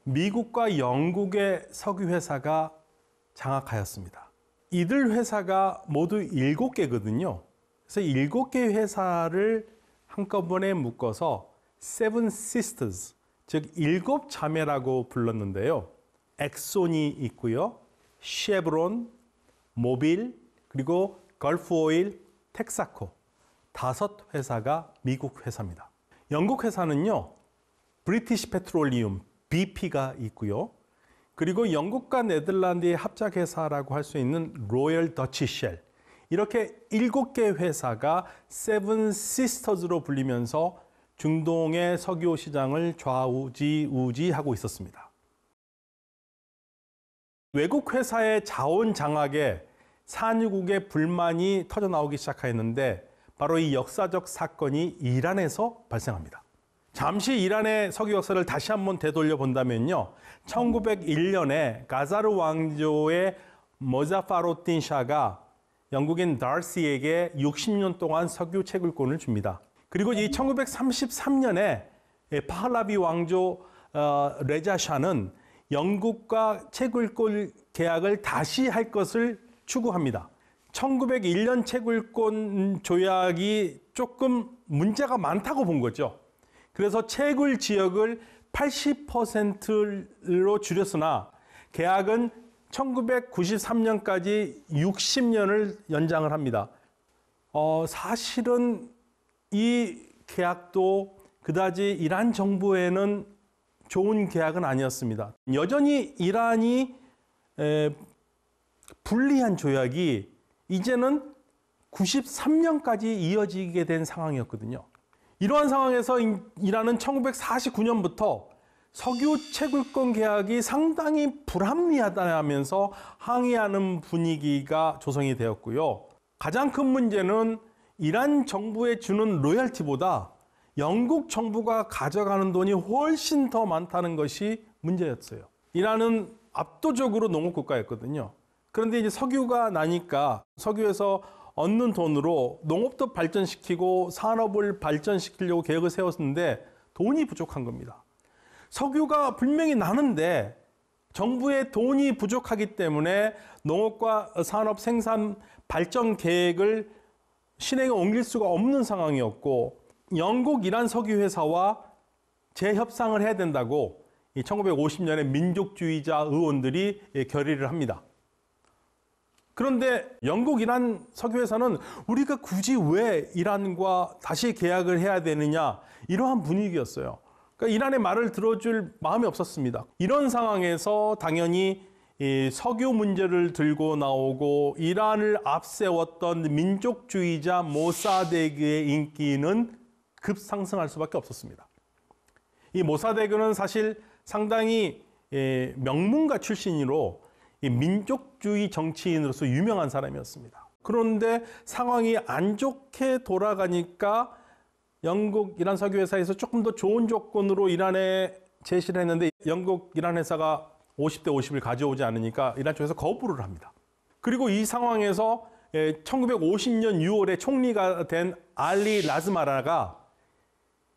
미국과 영국의 석유회사가 장악하였습니다. 이들 회사가 모두 7개거든요. 그래서 7개 회사를 한꺼번에 묶어서 Seven Sisters, 즉 7자매라고 불렀는데요. 엑손이 있고요. 쉐브론, 모빌, 그리고 걸프오일, 텍사코 5회사가 미국 회사입니다. 영국 회사는요. 브리티시 페트롤리움, BP가 있고요. 그리고 영국과 네덜란드의 합작회사라고 할 수 있는 로열 더치 쉘, 이렇게 7개 회사가 세븐 시스터즈로 불리면서 중동의 석유 시장을 좌우지우지하고 있었습니다. 외국 회사의 자원 장악에 산유국의 불만이 터져나오기 시작하였는데 바로 이 역사적 사건이 이란에서 발생합니다. 잠시 이란의 석유 역사를 다시 한번 되돌려 본다면요. 1901년에 가자르 왕조의 모자파로틴 샤가 영국인 다시에게 60년 동안 석유 채굴권을 줍니다. 그리고 이 1933년에 파hlavi 왕조 레자 샤는 영국과 채굴권 계약을 다시 할 것을 추구합니다. 1901년 채굴권 조약이 조금 문제가 많다고 본 거죠. 그래서 채굴 지역을 80%로 줄였으나 계약은 1993년까지 60년을 연장을 합니다. 사실은 이 계약도 그다지 이란 정부에는 좋은 계약은 아니었습니다. 여전히 이란이 불리한 조약이 이제는 93년까지 이어지게 된 상황이었거든요. 이러한 상황에서 이란은 1949년부터 석유 채굴권 계약이 상당히 불합리하다면서 항의하는 분위기가 조성이 되었고요. 가장 큰 문제는 이란 정부에 주는 로열티보다 영국 정부가 가져가는 돈이 훨씬 더 많다는 것이 문제였어요. 이란은 압도적으로 농업국가였거든요. 그런데 이제 석유가 나니까 석유에서 얻는 돈으로 농업도 발전시키고 산업을 발전시키려고 계획을 세웠는데 돈이 부족한 겁니다. 석유가 분명히 나는데 정부의 돈이 부족하기 때문에 농업과 산업 생산 발전 계획을 실행에 옮길 수가 없는 상황이었고, 영국 이란 석유회사와 재협상을 해야 된다고 1950년에 민족주의자 의원들이 결의를 합니다. 그런데 영국 이란 석유회사는 우리가 굳이 왜 이란과 다시 계약을 해야 되느냐, 이러한 분위기였어요. 그러니까 이란의 말을 들어줄 마음이 없었습니다. 이런 상황에서 당연히 이 석유 문제를 들고 나오고 이란을 앞세웠던 민족주의자 모사데그의 인기는 급상승할 수밖에 없었습니다. 이 모사데그는 사실 상당히 명문가 출신으로 민족주의 정치인으로서 유명한 사람이었습니다. 그런데 상황이 안 좋게 돌아가니까 영국 이란 석유회사에서 조금 더 좋은 조건으로 이란에 제시를 했는데 영국 이란 회사가 50대 50을 가져오지 않으니까 이란 쪽에서 거부를 합니다. 그리고 이 상황에서 1950년 6월에 총리가 된 알리 라즈마라가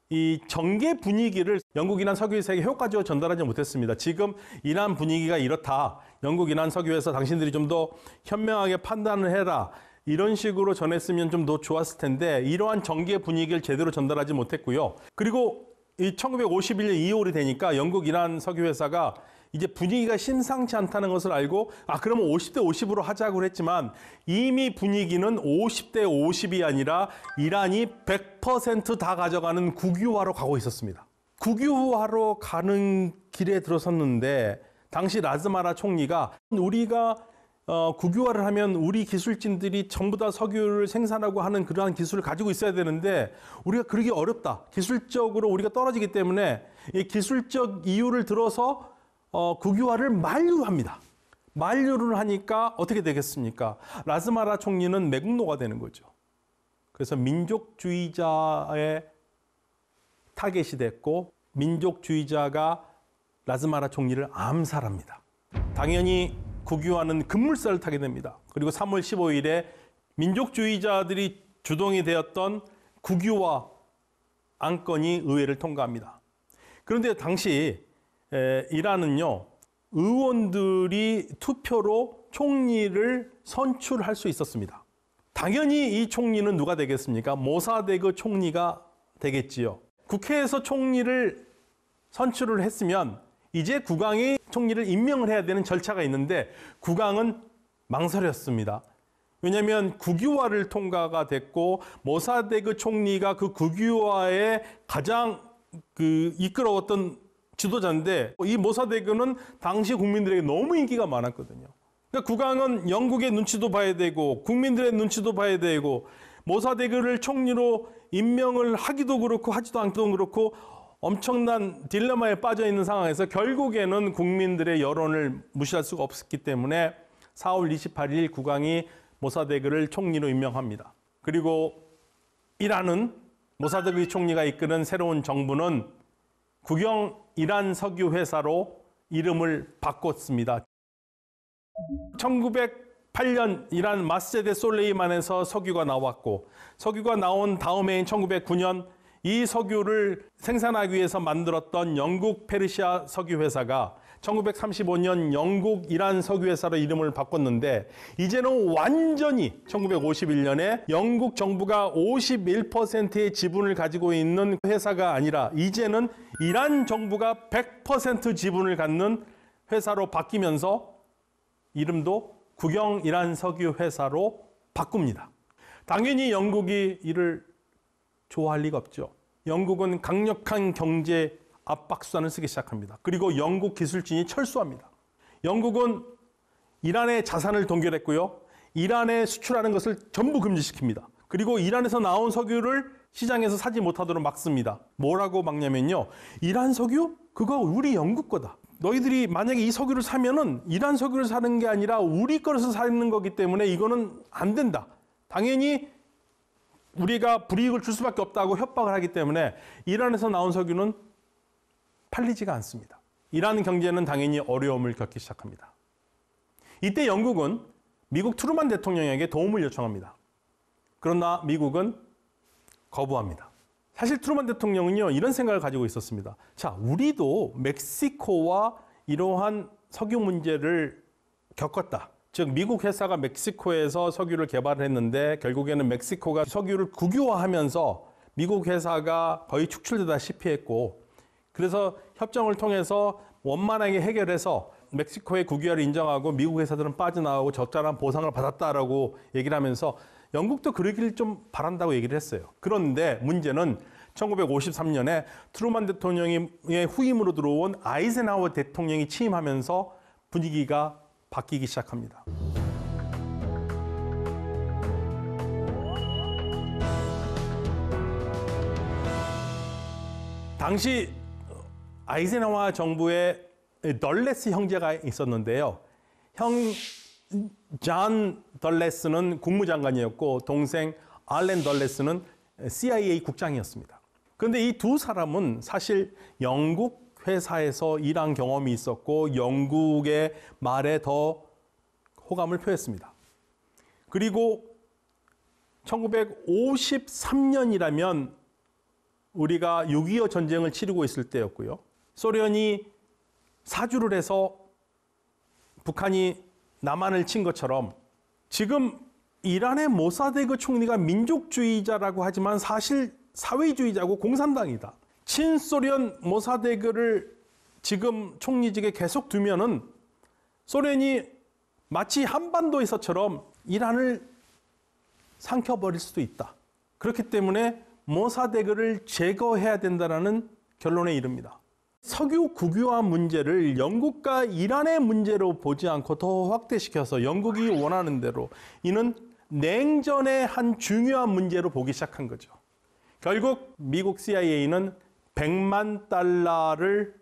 이 정계 분위기를 영국 이란 석유회사에게 효과적으로 전달하지 못했습니다. 지금 이란 분위기가 이렇다. 영국 이란 석유회사 당신들이 좀 더 현명하게 판단을 해라. 이런 식으로 전했으면 좀 더 좋았을 텐데 이러한 정계 분위기를 제대로 전달하지 못했고요. 그리고 이 1951년 2월이 되니까 영국 이란 석유회사가 이제 분위기가 심상치 않다는 것을 알고 그러면 50대 50으로 하자고 했지만 이미 분위기는 50대 50이 아니라 이란이 100% 다 가져가는 국유화로 가고 있었습니다. 국유화로 가는 길에 들어섰는데 당시 라즈마라 총리가 우리가 국유화를 하면 우리 기술진들이 전부 다 석유를 생산하고 하는 그러한 기술을 가지고 있어야 되는데 우리가 그러기 어렵다. 기술적으로 우리가 떨어지기 때문에 이 기술적 이유를 들어서 국유화를 만류합니다. 만류를 하니까 어떻게 되겠습니까? 라즈마라 총리는 매국노가 되는 거죠. 그래서 민족주의자의 타겟이 됐고 민족주의자가 라즈마라 총리를 암살합니다. 당연히 국유화는 급물살을 타게 됩니다. 그리고 3월 15일에 민족주의자들이 주동이 되었던 국유화 안건이 의회를 통과합니다. 그런데 당시 이란은요, 의원들이 투표로 총리를 선출할 수 있었습니다. 당연히 이 총리는 누가 되겠습니까? 모사데그 총리가 되겠지요. 국회에서 총리를 선출을 했으면 이제 국왕이 총리를 임명을 해야 되는 절차가 있는데 국왕은 망설였습니다. 왜냐하면 국유화를 통과가 됐고 모사데그 총리가 그 국유화에 가장 이끌어왔던 지도자인데 이 모사데그는 당시 국민들에게 너무 인기가 많았거든요. 그러니까 국왕은 영국의 눈치도 봐야 되고 국민들의 눈치도 봐야 되고 모사데그를 총리로 임명을 하기도 그렇고 하지도 않기도 그렇고 엄청난 딜레마에 빠져 있는 상황에서 결국에는 국민들의 여론을 무시할 수가 없었기 때문에 4월 28일 국왕이 모사데그를 총리로 임명합니다. 그리고 이란은 모사데그 총리가 이끄는 새로운 정부는 국영 이란 석유 회사로 이름을 바꿨습니다. 1908년 이란 마세데 솔레이만에서 석유가 나왔고 석유가 나온 다음 해인 1909년 이 석유를 생산하기 위해서 만들었던 영국 페르시아 석유 회사가 1935년 영국 이란 석유 회사로 이름을 바꿨는데 이제는 완전히 1951년에 영국 정부가 51%의 지분을 가지고 있는 회사가 아니라 이제는 이란 정부가 100% 지분을 갖는 회사로 바뀌면서 이름도 국영 이란 석유 회사로 바꿉니다. 당연히 영국이 이를 좋아할 리가 없죠. 영국은 강력한 경제 압박 수단을 쓰기 시작합니다. 그리고 영국 기술진이 철수합니다. 영국은 이란의 자산을 동결했고요. 이란에 수출하는 것을 전부 금지시킵니다. 그리고 이란에서 나온 석유를 시장에서 사지 못하도록 막습니다. 뭐라고 막냐면요. 이란 석유? 그거 우리 영국 거다. 너희들이 만약에 이 석유를 사면은 이란 석유를 사는 게 아니라 우리 거에서 사는 거기 때문에 이거는 안 된다. 당연히 우리가 불이익을 줄 수밖에 없다고 협박을 하기 때문에 이란에서 나온 석유는 팔리지가 않습니다. 이란 경제는 당연히 어려움을 겪기 시작합니다. 이때 영국은 미국 트루만 대통령에게 도움을 요청합니다. 그러나 미국은 거부합니다. 사실 트루만 대통령은요, 이런 생각을 가지고 있었습니다. 자, 우리도 멕시코와 이러한 석유 문제를 겪었다. 즉 미국 회사가 멕시코에서 석유를 개발을 했는데 결국에는 멕시코가 석유를 국유화하면서 미국 회사가 거의 축출되다시피 했고 그래서 협정을 통해서 원만하게 해결해서 멕시코의 국유화를 인정하고 미국 회사들은 빠져나가고 적절한 보상을 받았다라고 얘기를 하면서 영국도 그러기를 좀 바란다고 얘기를 했어요. 그런데 문제는 1953년에 트루만 대통령의 후임으로 들어온 아이젠하워 대통령이 취임하면서 분위기가 바뀌기 시작합니다. 당시 아이젠하워 정부에 덜레스 형제가 있었는데요. 형 존 덜레스는 국무장관이었고 동생 알렌 덜레스는 CIA 국장이었습니다. 그런데 이 두 사람은 사실 영국 회사에서 일한 경험이 있었고 영국의 말에 더 호감을 표했습니다. 그리고 1953년이라면 우리가 6.25 전쟁을 치르고 있을 때였고요. 소련이 사주를 해서 북한이 남한을 친 것처럼 지금 이란의 모사데그 총리가 민족주의자라고 하지만 사실 사회주의자고 공산당이다. 친소련 모사데그를 지금 총리직에 계속 두면은 소련이 마치 한반도에서처럼 이란을 삼켜버릴 수도 있다. 그렇기 때문에 모사데그를 제거해야 된다는 결론에 이릅니다. 석유 국유화 문제를 영국과 이란의 문제로 보지 않고 더 확대시켜서 영국이 원하는 대로 이는 냉전의 한 중요한 문제로 보기 시작한 거죠. 결국 미국 CIA는 100만 달러를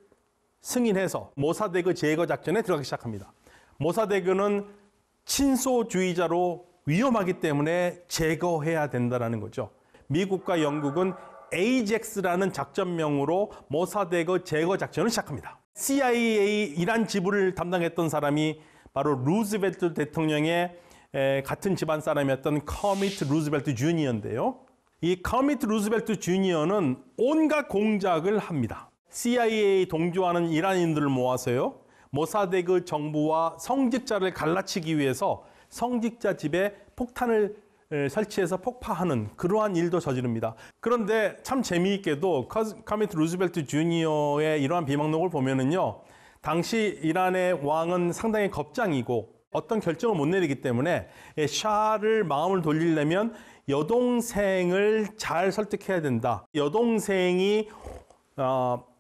승인해서 모사데그 제거 작전에 들어가기 시작합니다. 모사데그는 친소주의자로 위험하기 때문에 제거해야 된다는 거죠. 미국과 영국은 AJAX라는 작전명으로 모사데그 제거 작전을 시작합니다. CIA 이란 지부를 담당했던 사람이 바로 루즈벨트 대통령의 같은 집안 사람이었던 커미트 루즈벨트 주니어인데요. 이 커미트 루즈벨트 주니어는 온갖 공작을 합니다. CIA 동조하는 이란인들을 모아서요, 모사데그 정부와 성직자를 갈라치기 위해서 성직자 집에 폭탄을 설치해서 폭파하는 그러한 일도 저지릅니다. 그런데 참 재미있게도 커미트 루즈벨트 주니어의 이러한 비망록을 보면은요, 당시 이란의 왕은 상당히 겁장이고 어떤 결정을 못 내리기 때문에 샤를 마음을 돌리려면 여동생을 잘 설득해야 된다. 여동생이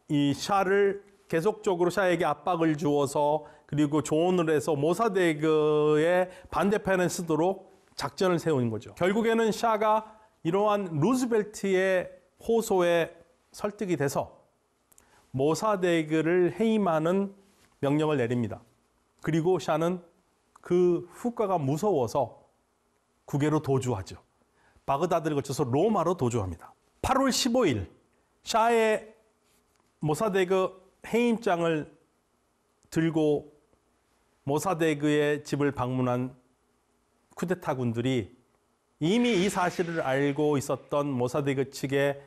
이 샤를 계속적으로 샤에게 압박을 주어서 그리고 조언을 해서 모사데그의 반대편을 쓰도록 작전을 세우는 거죠. 결국에는 샤가 이러한 루즈벨트의 호소에 설득이 돼서 모사데그를 해임하는 명령을 내립니다. 그리고 샤는 그 후과가 무서워서 국외로 도주하죠. 바그다드를 거쳐서 로마로 도주합니다. 8월 15일 샤의 모사데그 해임장을 들고 모사데그의 집을 방문한 쿠데타군들이 이미 이 사실을 알고 있었던 모사데그 측의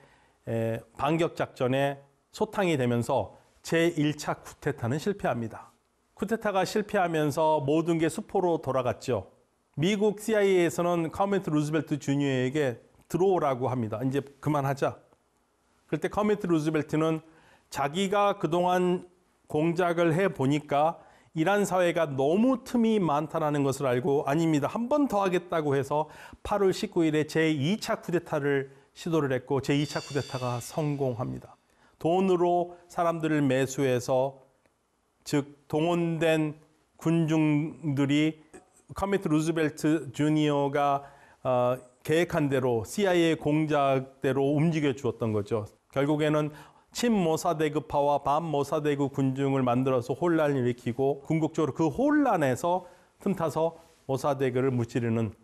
반격 작전에 소탕이 되면서 제1차 쿠데타는 실패합니다. 쿠데타가 실패하면서 모든 게 수포로 돌아갔죠. 미국 CIA에서는 커미트 루즈벨트 주니어에게 들어오라고 합니다. 이제 그만하자. 그럴 때 커미트 루즈벨트는 자기가 그동안 공작을 해보니까 이란 사회가 너무 틈이 많다는 것을 알고 아닙니다. 한 번 더 하겠다고 해서 8월 19일에 제2차 쿠데타를 시도를 했고 제2차 쿠데타가 성공합니다. 돈으로 사람들을 매수해서 즉 동원된 군중들이 커미트 루즈벨트 주니어가 계획한 대로 CIA 공작대로 움직여 주었던 거죠. 결국에는 친모사데그파와 반모사데그 군중을 만들어서 혼란을 일으키고 궁극적으로 그 혼란에서 틈타서 모사데그를 무찌르는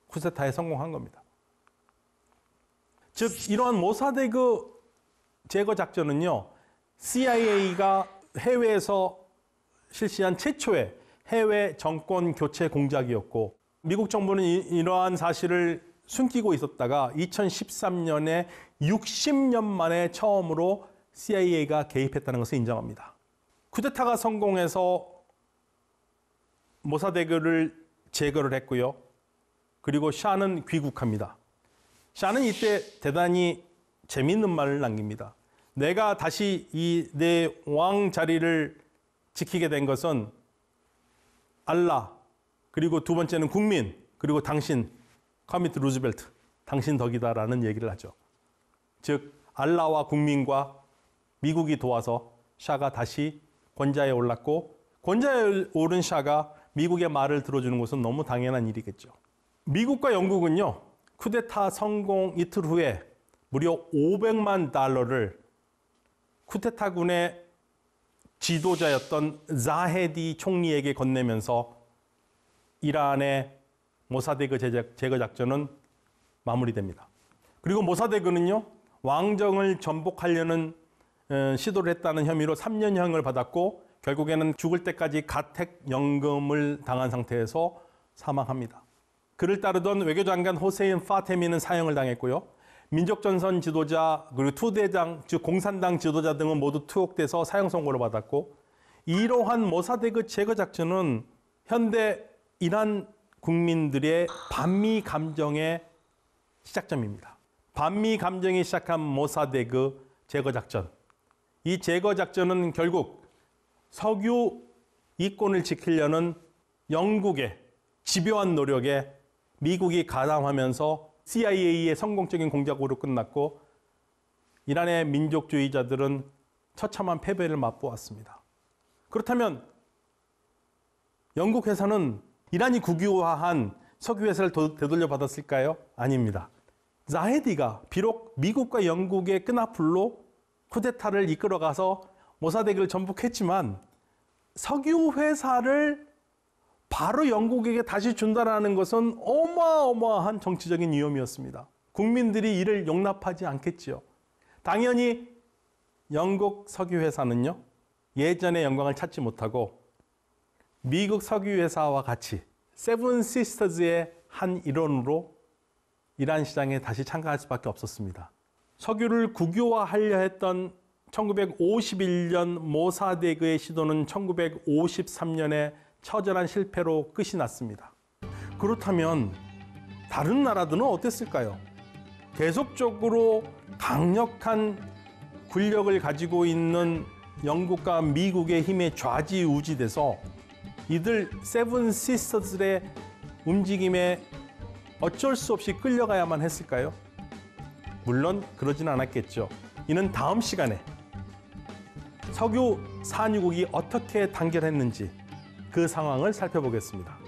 쿠데타에 성공한 겁니다. 즉 이러한 모사데그 제거 작전은요, CIA가 해외에서 실시한 최초의 해외 정권 교체 공작이었고 미국 정부는 이러한 사실을 숨기고 있었다가 2013년에 60년 만에 처음으로 CIA가 개입했다는 것을 인정합니다. 쿠데타가 성공해서 모사데그를 제거를 했고요. 그리고 샤는 귀국합니다. 샤는 이때 대단히 재미있는 말을 남깁니다. 내가 다시 이 내 왕 자리를 지키게 된 것은 알라, 그리고 두 번째는 국민, 그리고 당신, 커미트 루즈벨트, 당신 덕이다라는 얘기를 하죠. 즉 알라와 국민과 미국이 도와서 샤가 다시 권좌에 올랐고 권좌에 오른 샤가 미국의 말을 들어주는 것은 너무 당연한 일이겠죠. 미국과 영국은요, 쿠데타 성공 이틀 후에 무려 500만 달러를 쿠데타군의 지도자였던 자헤디 총리에게 건네면서 이란의 모사데그 제거 작전은 마무리됩니다. 그리고 모사데그는요, 왕정을 전복하려는 시도를 했다는 혐의로 3년형을 받았고 결국에는 죽을 때까지 가택연금을 당한 상태에서 사망합니다. 그를 따르던 외교장관 호세인 파테미는 사형을 당했고요. 민족전선 지도자 그리고 투대장 즉 공산당 지도자 등은 모두 투옥돼서 사형 선고를 받았고 이러한 모사데그 제거 작전은 현대 이란 국민들의 반미 감정의 시작점입니다. 반미 감정이 시작한 모사데그 제거 작전. 이 제거 작전은 결국 석유 이권을 지키려는 영국의 집요한 노력에 미국이 가담하면서 CIA의 성공적인 공작으로 끝났고 이란의 민족주의자들은 처참한 패배를 맛보았습니다. 그렇다면 영국 회사는 이란이 국유화한 석유 회사를 되돌려 받았을까요? 아닙니다. 자헤디가 비록 미국과 영국의 끈앞으로 쿠데타를 이끌어가서 모사데그를 전복했지만 석유 회사를 바로 영국에게 다시 준다는 것은 어마어마한 정치적인 위험이었습니다. 국민들이 이를 용납하지 않겠지요. 당연히 영국 석유 회사는요, 예전의 영광을 찾지 못하고 미국 석유 회사와 같이 세븐 시스터즈의 한 일원으로 이란 시장에 다시 참가할 수밖에 없었습니다. 석유를 국유화하려 했던 1951년 모사데그의 시도는 1953년에 처절한 실패로 끝이 났습니다. 그렇다면 다른 나라들은 어땠을까요? 계속적으로 강력한 군력을 가지고 있는 영국과 미국의 힘에 좌지우지돼서 이들 세븐 시스터즈의 움직임에 어쩔 수 없이 끌려가야만 했을까요? 물론 그러진 않았겠죠. 이는 다음 시간에 석유 산유국이 어떻게 단결했는지 그 상황을 살펴보겠습니다.